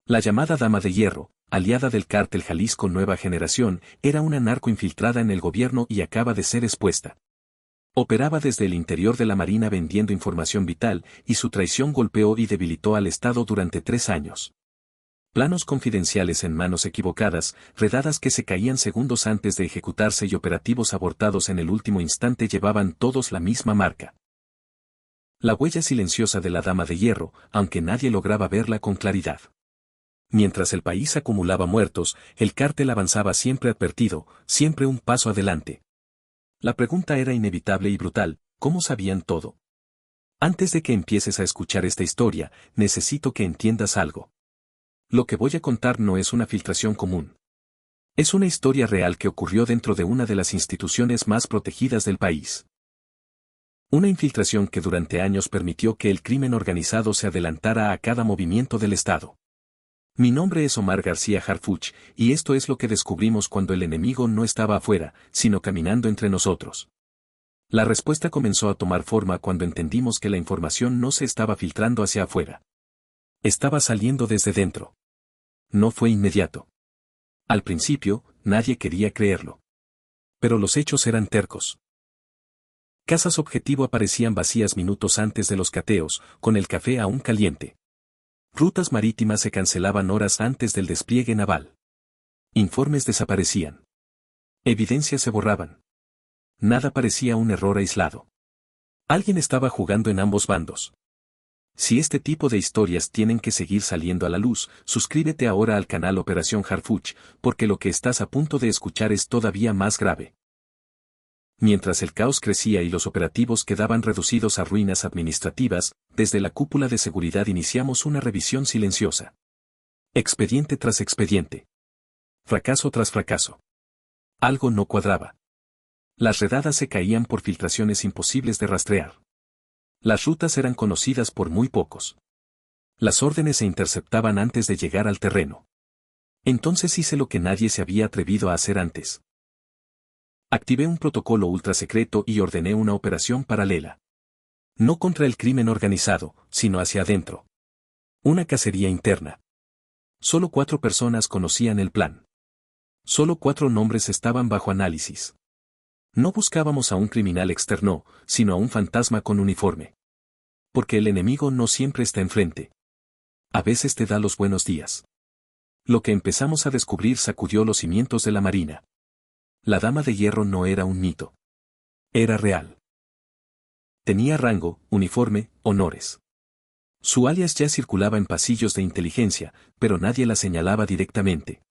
La llamada Dama de Hierro, aliada del cártel Jalisco Nueva Generación, era una narco infiltrada en el gobierno y acaba de ser expuesta. Operaba desde el interior de la Marina vendiendo información vital, y su traición golpeó y debilitó al Estado durante 3 años. Planos confidenciales en manos equivocadas, redadas que se caían segundos antes de ejecutarse y operativos abortados en el último instante llevaban todos la misma marca. La huella silenciosa de la Dama de Hierro, aunque nadie lograba verla con claridad. Mientras el país acumulaba muertos, el cártel avanzaba siempre advertido, siempre un paso adelante. La pregunta era inevitable y brutal: ¿cómo sabían todo? Antes de que empieces a escuchar esta historia, necesito que entiendas algo. Lo que voy a contar no es una filtración común. Es una historia real que ocurrió dentro de una de las instituciones más protegidas del país. Una infiltración que durante años permitió que el crimen organizado se adelantara a cada movimiento del Estado. Mi nombre es Omar García Harfuch, y esto es lo que descubrimos cuando el enemigo no estaba afuera, sino caminando entre nosotros. La respuesta comenzó a tomar forma cuando entendimos que la información no se estaba filtrando hacia afuera. Estaba saliendo desde dentro. No fue inmediato. Al principio, nadie quería creerlo. Pero los hechos eran tercos. Casas objetivo aparecían vacías minutos antes de los cateos, con el café aún caliente. Rutas marítimas se cancelaban horas antes del despliegue naval. Informes desaparecían. Evidencias se borraban. Nada parecía un error aislado. Alguien estaba jugando en ambos bandos. Si este tipo de historias tienen que seguir saliendo a la luz, suscríbete ahora al canal Operación Harfuch, porque lo que estás a punto de escuchar es todavía más grave. Mientras el caos crecía y los operativos quedaban reducidos a ruinas administrativas, desde la cúpula de seguridad iniciamos una revisión silenciosa. Expediente tras expediente. Fracaso tras fracaso. Algo no cuadraba. Las redadas se caían por filtraciones imposibles de rastrear. Las rutas eran conocidas por muy pocos. Las órdenes se interceptaban antes de llegar al terreno. Entonces hice lo que nadie se había atrevido a hacer antes. Activé un protocolo ultrasecreto y ordené una operación paralela. No contra el crimen organizado, sino hacia adentro. Una cacería interna. Solo 4 personas conocían el plan. Solo 4 nombres estaban bajo análisis. No buscábamos a un criminal externo, sino a un fantasma con uniforme. Porque el enemigo no siempre está enfrente. A veces te da los buenos días. Lo que empezamos a descubrir sacudió los cimientos de la Marina. La Dama de Hierro no era un mito. Era real. Tenía rango, uniforme, honores. Su alias ya circulaba en pasillos de inteligencia, pero nadie la señalaba directamente.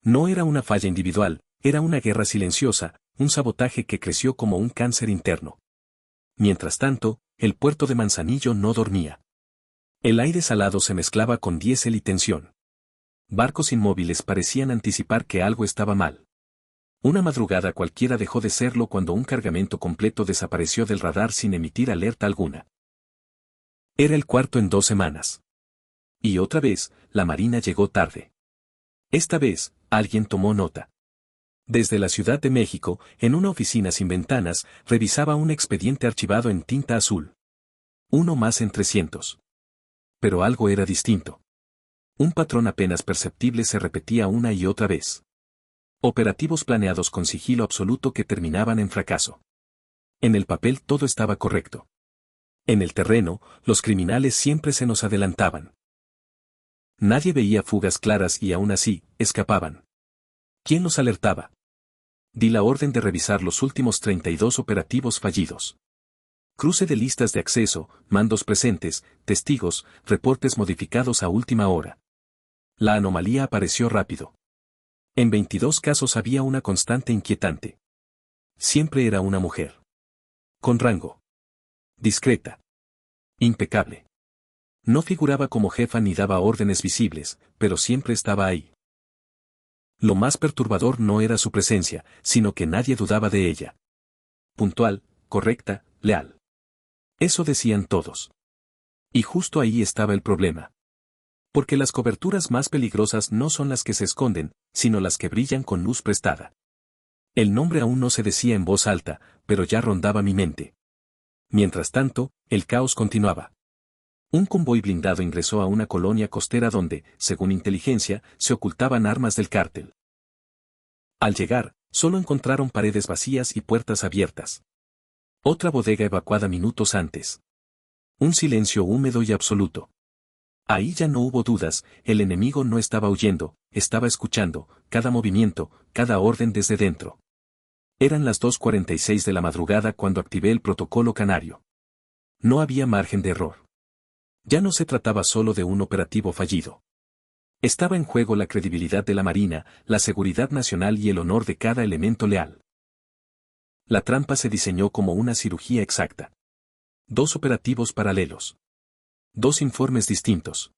No era una falla individual, era una guerra silenciosa, un sabotaje que creció como un cáncer interno. Mientras tanto, el puerto de Manzanillo no dormía. El aire salado se mezclaba con diésel y tensión. Barcos inmóviles parecían anticipar que algo estaba mal. Una madrugada cualquiera dejó de serlo cuando un cargamento completo desapareció del radar sin emitir alerta alguna. Era el cuarto en 2 semanas. Y otra vez, la Marina llegó tarde. Esta vez, alguien tomó nota. Desde la Ciudad de México, en una oficina sin ventanas, revisaba un expediente archivado en tinta azul. Uno más en 300. Pero algo era distinto. Un patrón apenas perceptible se repetía una y otra vez. Operativos planeados con sigilo absoluto que terminaban en fracaso. En el papel todo estaba correcto. En el terreno, los criminales siempre se nos adelantaban. Nadie veía fugas claras y aún así, escapaban. ¿Quién los alertaba? Di la orden de revisar los últimos 32 operativos fallidos. Cruce de listas de acceso, mandos presentes, testigos, reportes modificados a última hora. La anomalía apareció rápido. En 22 casos había una constante inquietante. Siempre era una mujer. Con rango. Discreta. Impecable. No figuraba como jefa ni daba órdenes visibles, pero siempre estaba ahí. Lo más perturbador no era su presencia, sino que nadie dudaba de ella. Puntual, correcta, leal. Eso decían todos. Y justo ahí estaba el problema. Porque las coberturas más peligrosas no son las que se esconden, sino las que brillan con luz prestada. El nombre aún no se decía en voz alta, pero ya rondaba mi mente. Mientras tanto, el caos continuaba. Un convoy blindado ingresó a una colonia costera donde, según inteligencia, se ocultaban armas del cártel. Al llegar, solo encontraron paredes vacías y puertas abiertas. Otra bodega evacuada minutos antes. Un silencio húmedo y absoluto. Ahí ya no hubo dudas, el enemigo no estaba huyendo, estaba escuchando, cada movimiento, cada orden desde dentro. Eran las 2:46 de la madrugada cuando activé el protocolo canario. No había margen de error. Ya no se trataba solo de un operativo fallido. Estaba en juego la credibilidad de la Marina, la seguridad nacional y el honor de cada elemento leal. La trampa se diseñó como una cirugía exacta. 2 operativos paralelos. 2 informes distintos.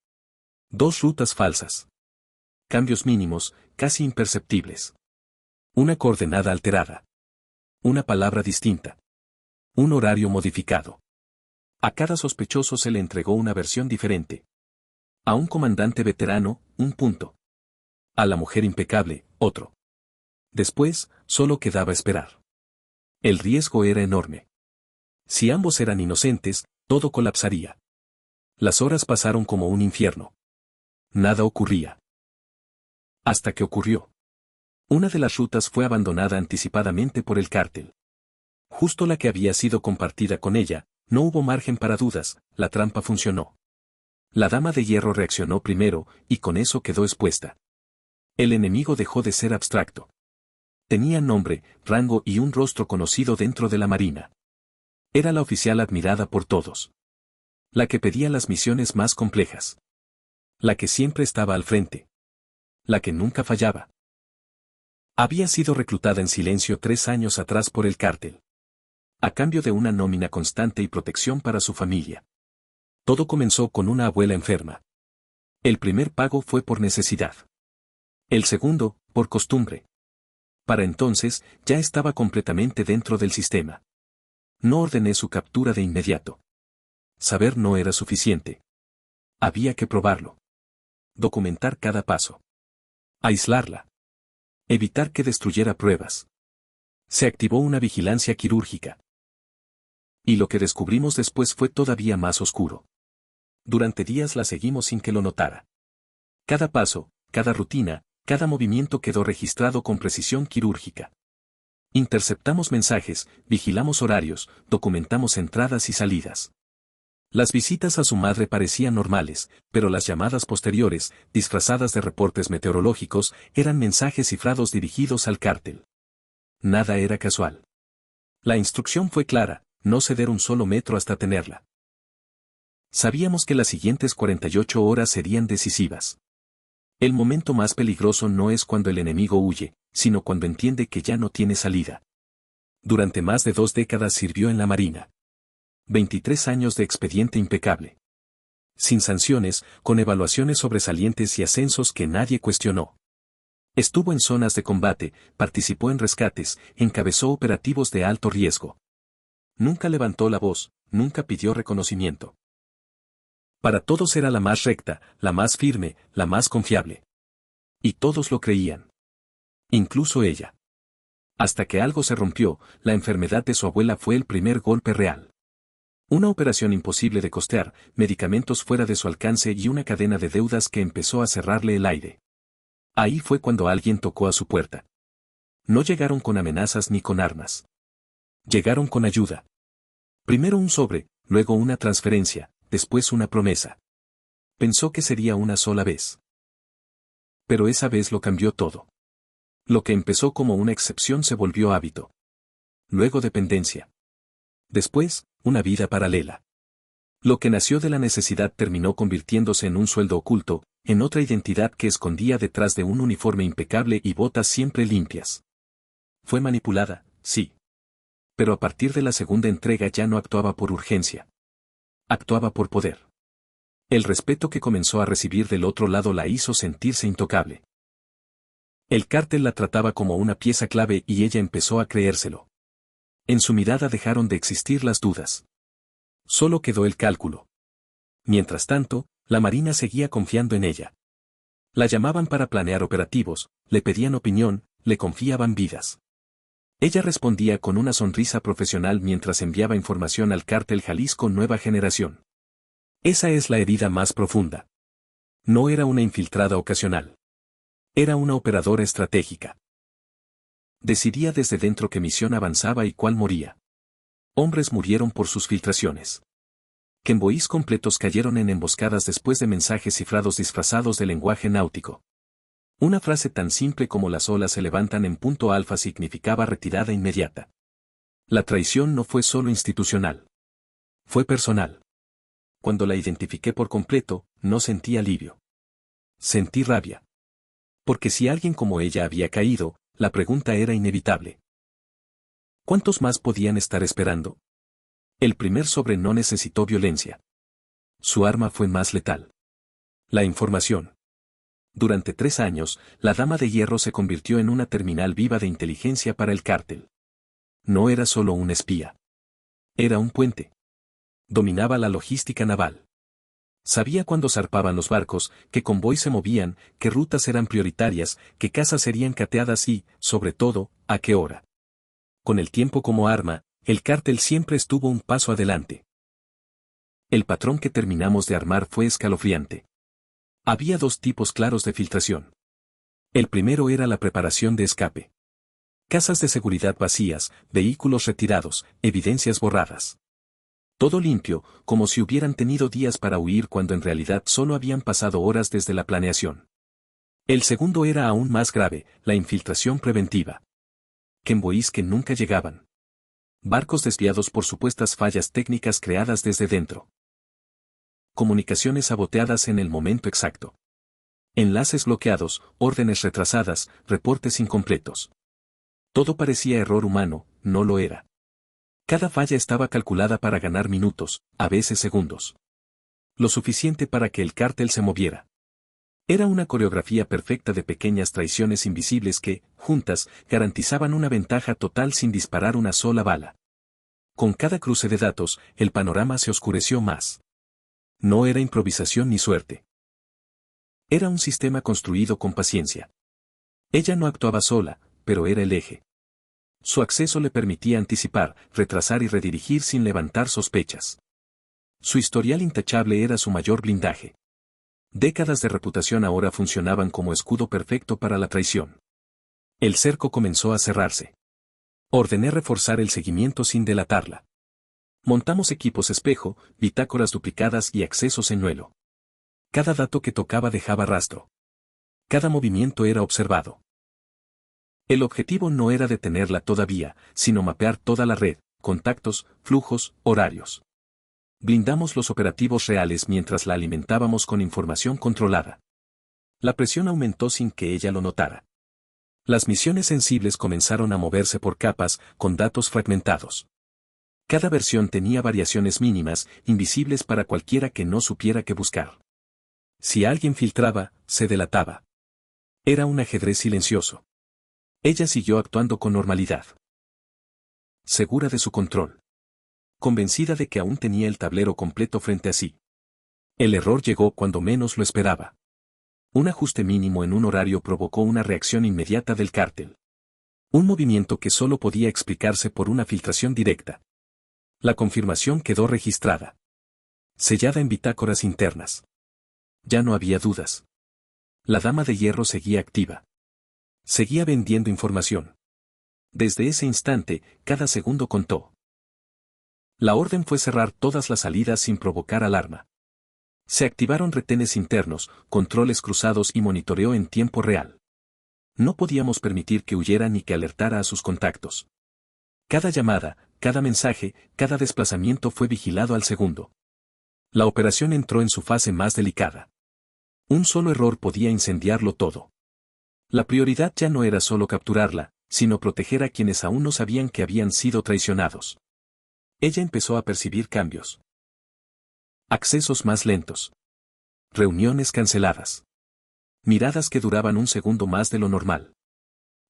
2 rutas falsas. Cambios mínimos, casi imperceptibles. Una coordenada alterada. Una palabra distinta. Un horario modificado. A cada sospechoso se le entregó una versión diferente. A un comandante veterano, un punto. A la mujer impecable, otro. Después, solo quedaba esperar. El riesgo era enorme. Si ambos eran inocentes, todo colapsaría. Las horas pasaron como un infierno. Nada ocurría. Hasta que ocurrió. Una de las rutas fue abandonada anticipadamente por el cártel. Justo la que había sido compartida con ella, no hubo margen para dudas, la trampa funcionó. La dama de hierro reaccionó primero, y con eso quedó expuesta. El enemigo dejó de ser abstracto. Tenía nombre, rango y un rostro conocido dentro de la Marina. Era la oficial admirada por todos. La que pedía las misiones más complejas. La que siempre estaba al frente. La que nunca fallaba. Había sido reclutada en silencio 3 años atrás por el cártel. A cambio de una nómina constante y protección para su familia. Todo comenzó con una abuela enferma. El primer pago fue por necesidad. El segundo, por costumbre. Para entonces, ya estaba completamente dentro del sistema. No ordené su captura de inmediato. Saber no era suficiente. Había que probarlo. Documentar cada paso. Aislarla. Evitar que destruyera pruebas. Se activó una vigilancia quirúrgica. Y lo que descubrimos después fue todavía más oscuro. Durante días la seguimos sin que lo notara. Cada paso, cada rutina, cada movimiento quedó registrado con precisión quirúrgica. Interceptamos mensajes, vigilamos horarios, documentamos entradas y salidas. Las visitas a su madre parecían normales, pero las llamadas posteriores, disfrazadas de reportes meteorológicos, eran mensajes cifrados dirigidos al cártel. Nada era casual. La instrucción fue clara, no ceder un solo metro hasta tenerla. Sabíamos que las siguientes 48 horas serían decisivas. El momento más peligroso no es cuando el enemigo huye, sino cuando entiende que ya no tiene salida. Durante más de 2 décadas sirvió en la Marina. 23 años de expediente impecable. Sin sanciones, con evaluaciones sobresalientes y ascensos que nadie cuestionó. Estuvo en zonas de combate, participó en rescates, encabezó operativos de alto riesgo. Nunca levantó la voz, nunca pidió reconocimiento. Para todos era la más recta, la más firme, la más confiable. Y todos lo creían. Incluso ella. Hasta que algo se rompió, la enfermedad de su abuela fue el primer golpe real. Una operación imposible de costear, medicamentos fuera de su alcance y una cadena de deudas que empezó a cerrarle el aire. Ahí fue cuando alguien tocó a su puerta. No llegaron con amenazas ni con armas. Llegaron con ayuda. Primero un sobre, luego una transferencia, después una promesa. Pensó que sería una sola vez. Pero esa vez lo cambió todo. Lo que empezó como una excepción se volvió hábito. Luego dependencia. Después, una vida paralela. Lo que nació de la necesidad terminó convirtiéndose en un sueldo oculto, en otra identidad que escondía detrás de un uniforme impecable y botas siempre limpias. Fue manipulada, sí. Pero a partir de la segunda entrega ya no actuaba por urgencia. Actuaba por poder. El respeto que comenzó a recibir del otro lado la hizo sentirse intocable. El cártel la trataba como una pieza clave y ella empezó a creérselo. En su mirada dejaron de existir las dudas. Solo quedó el cálculo. Mientras tanto, la Marina seguía confiando en ella. La llamaban para planear operativos, le pedían opinión, le confiaban vidas. Ella respondía con una sonrisa profesional mientras enviaba información al cártel Jalisco Nueva Generación. Esa es la herida más profunda. No era una infiltrada ocasional. Era una operadora estratégica. Decidía desde dentro qué misión avanzaba y cuál moría. Hombres murieron por sus filtraciones. Convoys completos cayeron en emboscadas después de mensajes cifrados disfrazados de lenguaje náutico. Una frase tan simple como las olas se levantan en punto alfa significaba retirada inmediata. La traición no fue solo institucional. Fue personal. Cuando la identifiqué por completo, no sentí alivio. Sentí rabia. Porque si alguien como ella había caído, la pregunta era inevitable. ¿Cuántos más podían estar esperando? El primer sobre no necesitó violencia. Su arma fue más letal. La información. Durante 3 años, la Dama de Hierro se convirtió en una terminal viva de inteligencia para el cártel. No era solo un espía. Era un puente. Dominaba la logística naval. Sabía cuándo zarpaban los barcos, qué convoys se movían, qué rutas eran prioritarias, qué casas serían cateadas y, sobre todo, a qué hora. Con el tiempo como arma, el cártel siempre estuvo un paso adelante. El patrón que terminamos de armar fue escalofriante. Había 2 tipos claros de filtración. El primero era la preparación de escape. Casas de seguridad vacías, vehículos retirados, evidencias borradas. Todo limpio, como si hubieran tenido días para huir cuando en realidad solo habían pasado horas desde la planeación. El segundo era aún más grave, la infiltración preventiva. Convoys que nunca llegaban. Barcos desviados por supuestas fallas técnicas creadas desde dentro. Comunicaciones saboteadas en el momento exacto. Enlaces bloqueados, órdenes retrasadas, reportes incompletos. Todo parecía error humano, no lo era. Cada falla estaba calculada para ganar minutos, a veces segundos. Lo suficiente para que el cártel se moviera. Era una coreografía perfecta de pequeñas traiciones invisibles que, juntas, garantizaban una ventaja total sin disparar una sola bala. Con cada cruce de datos, el panorama se oscureció más. No era improvisación ni suerte. Era un sistema construido con paciencia. Ella no actuaba sola, pero era el eje. Su acceso le permitía anticipar, retrasar y redirigir sin levantar sospechas. Su historial intachable era su mayor blindaje. Décadas de reputación ahora funcionaban como escudo perfecto para la traición. El cerco comenzó a cerrarse. Ordené reforzar el seguimiento sin delatarla. Montamos equipos espejo, bitácoras duplicadas y acceso señuelo. Cada dato que tocaba dejaba rastro. Cada movimiento era observado. El objetivo no era detenerla todavía, sino mapear toda la red, contactos, flujos, horarios. Blindamos los operativos reales mientras la alimentábamos con información controlada. La presión aumentó sin que ella lo notara. Las misiones sensibles comenzaron a moverse por capas, con datos fragmentados. Cada versión tenía variaciones mínimas, invisibles para cualquiera que no supiera qué buscar. Si alguien filtraba, se delataba. Era un ajedrez silencioso. Ella siguió actuando con normalidad. Segura de su control. Convencida de que aún tenía el tablero completo frente a sí. El error llegó cuando menos lo esperaba. Un ajuste mínimo en un horario provocó una reacción inmediata del cártel. Un movimiento que solo podía explicarse por una filtración directa. La confirmación quedó registrada. Sellada en bitácoras internas. Ya no había dudas. La Dama de Hierro seguía activa. Seguía vendiendo información. Desde ese instante, cada segundo contó. La orden fue cerrar todas las salidas sin provocar alarma. Se activaron retenes internos, controles cruzados y monitoreo en tiempo real. No podíamos permitir que huyera ni que alertara a sus contactos. Cada llamada, cada mensaje, cada desplazamiento fue vigilado al segundo. La operación entró en su fase más delicada. Un solo error podía incendiarlo todo. La prioridad ya no era solo capturarla, sino proteger a quienes aún no sabían que habían sido traicionados. Ella empezó a percibir cambios. Accesos más lentos. Reuniones canceladas. Miradas que duraban un segundo más de lo normal.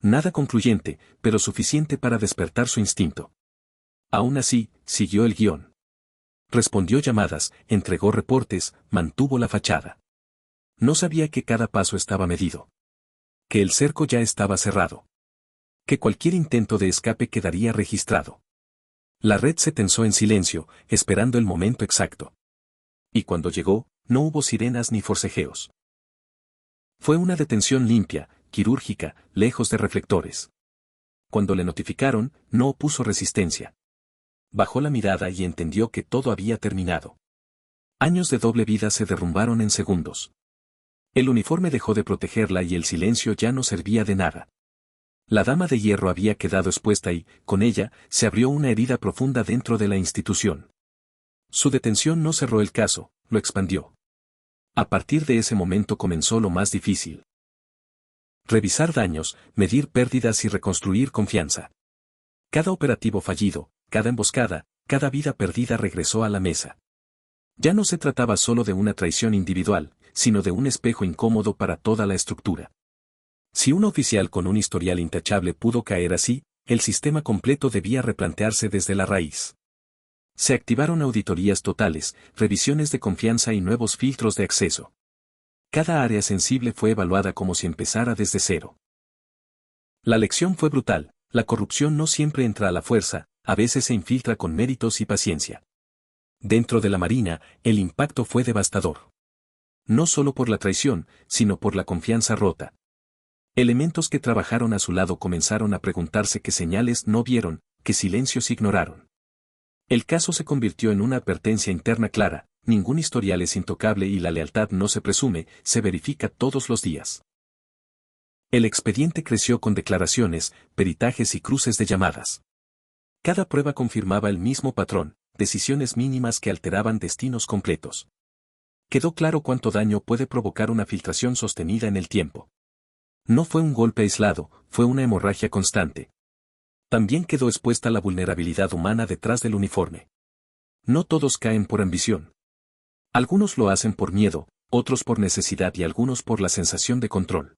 Nada concluyente, pero suficiente para despertar su instinto. Aún así, siguió el guión. Respondió llamadas, entregó reportes, mantuvo la fachada. No sabía que cada paso estaba medido. Que el cerco ya estaba cerrado. Que cualquier intento de escape quedaría registrado. La red se tensó en silencio, esperando el momento exacto. Y cuando llegó, no hubo sirenas ni forcejeos. Fue una detención limpia, quirúrgica, lejos de reflectores. Cuando le notificaron, no opuso resistencia. Bajó la mirada y entendió que todo había terminado. Años de doble vida se derrumbaron en segundos. El uniforme dejó de protegerla y el silencio ya no servía de nada. La dama de hierro había quedado expuesta y, con ella, se abrió una herida profunda dentro de la institución. Su detención no cerró el caso, lo expandió. A partir de ese momento comenzó lo más difícil. Revisar daños, medir pérdidas y reconstruir confianza. Cada operativo fallido, cada emboscada, cada vida perdida regresó a la mesa. Ya no se trataba solo de una traición individual, sino de un espejo incómodo para toda la estructura. Si un oficial con un historial intachable pudo caer así, el sistema completo debía replantearse desde la raíz. Se activaron auditorías totales, revisiones de confianza y nuevos filtros de acceso. Cada área sensible fue evaluada como si empezara desde cero. La lección fue brutal, la corrupción no siempre entra a la fuerza, a veces se infiltra con méritos y paciencia. Dentro de la Marina, el impacto fue devastador. No solo por la traición, sino por la confianza rota. Elementos que trabajaron a su lado comenzaron a preguntarse qué señales no vieron, qué silencios ignoraron. El caso se convirtió en una advertencia interna clara: ningún historial es intocable y la lealtad no se presume, se verifica todos los días. El expediente creció con declaraciones, peritajes y cruces de llamadas. Cada prueba confirmaba el mismo patrón: decisiones mínimas que alteraban destinos completos. Quedó claro cuánto daño puede provocar una filtración sostenida en el tiempo. No fue un golpe aislado, fue una hemorragia constante. También quedó expuesta la vulnerabilidad humana detrás del uniforme. No todos caen por ambición. Algunos lo hacen por miedo, otros por necesidad y algunos por la sensación de control.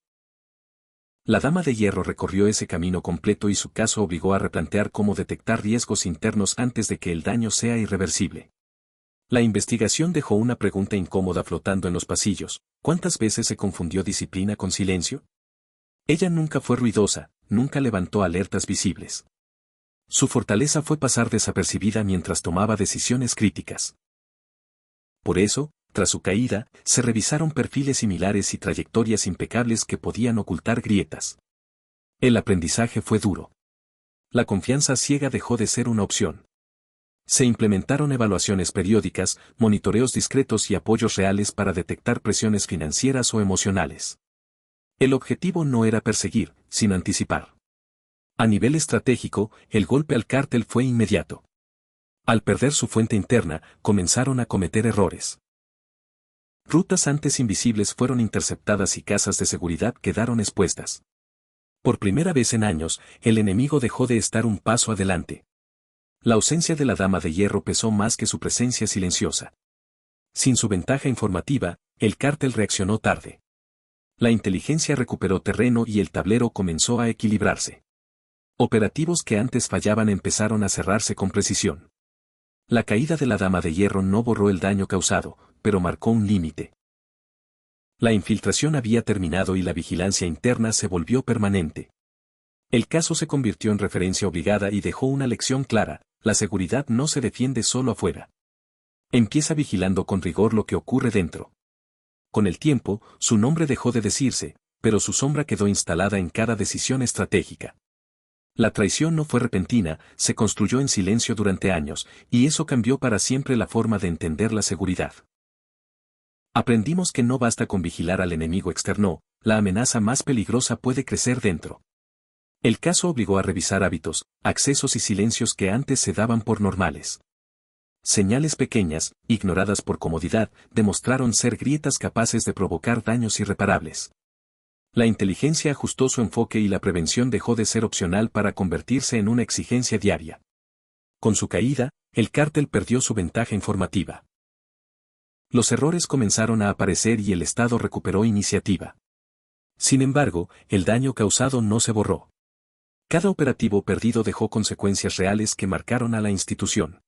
La Dama de Hierro recorrió ese camino completo y su caso obligó a replantear cómo detectar riesgos internos antes de que el daño sea irreversible. La investigación dejó una pregunta incómoda flotando en los pasillos: ¿cuántas veces se confundió disciplina con silencio? Ella nunca fue ruidosa, nunca levantó alertas visibles. Su fortaleza fue pasar desapercibida mientras tomaba decisiones críticas. Por eso, tras su caída, se revisaron perfiles similares y trayectorias impecables que podían ocultar grietas. El aprendizaje fue duro. La confianza ciega dejó de ser una opción. Se implementaron evaluaciones periódicas, monitoreos discretos y apoyos reales para detectar presiones financieras o emocionales. El objetivo no era perseguir, sino anticipar. A nivel estratégico, el golpe al cártel fue inmediato. Al perder su fuente interna, comenzaron a cometer errores. Rutas antes invisibles fueron interceptadas y casas de seguridad quedaron expuestas. Por primera vez en años, el enemigo dejó de estar un paso adelante. La ausencia de la Dama de Hierro pesó más que su presencia silenciosa. Sin su ventaja informativa, el cártel reaccionó tarde. La inteligencia recuperó terreno y el tablero comenzó a equilibrarse. Operativos que antes fallaban empezaron a cerrarse con precisión. La caída de la Dama de Hierro no borró el daño causado, pero marcó un límite. La infiltración había terminado y la vigilancia interna se volvió permanente. El caso se convirtió en referencia obligada y dejó una lección clara: la seguridad no se defiende solo afuera. Empieza vigilando con rigor lo que ocurre dentro. Con el tiempo, su nombre dejó de decirse, pero su sombra quedó instalada en cada decisión estratégica. La traición no fue repentina, se construyó en silencio durante años, y eso cambió para siempre la forma de entender la seguridad. Aprendimos que no basta con vigilar al enemigo externo, la amenaza más peligrosa puede crecer dentro. El caso obligó a revisar hábitos, accesos y silencios que antes se daban por normales. Señales pequeñas, ignoradas por comodidad, demostraron ser grietas capaces de provocar daños irreparables. La inteligencia ajustó su enfoque y la prevención dejó de ser opcional para convertirse en una exigencia diaria. Con su caída, el cártel perdió su ventaja informativa. Los errores comenzaron a aparecer y el Estado recuperó iniciativa. Sin embargo, el daño causado no se borró. Cada operativo perdido dejó consecuencias reales que marcaron a la institución.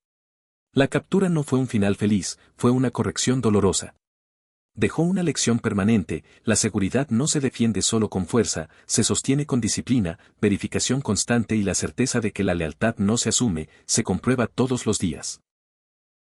La captura no fue un final feliz, fue una corrección dolorosa. Dejó una lección permanente: la seguridad no se defiende solo con fuerza, se sostiene con disciplina, verificación constante y la certeza de que la lealtad no se asume, se comprueba todos los días.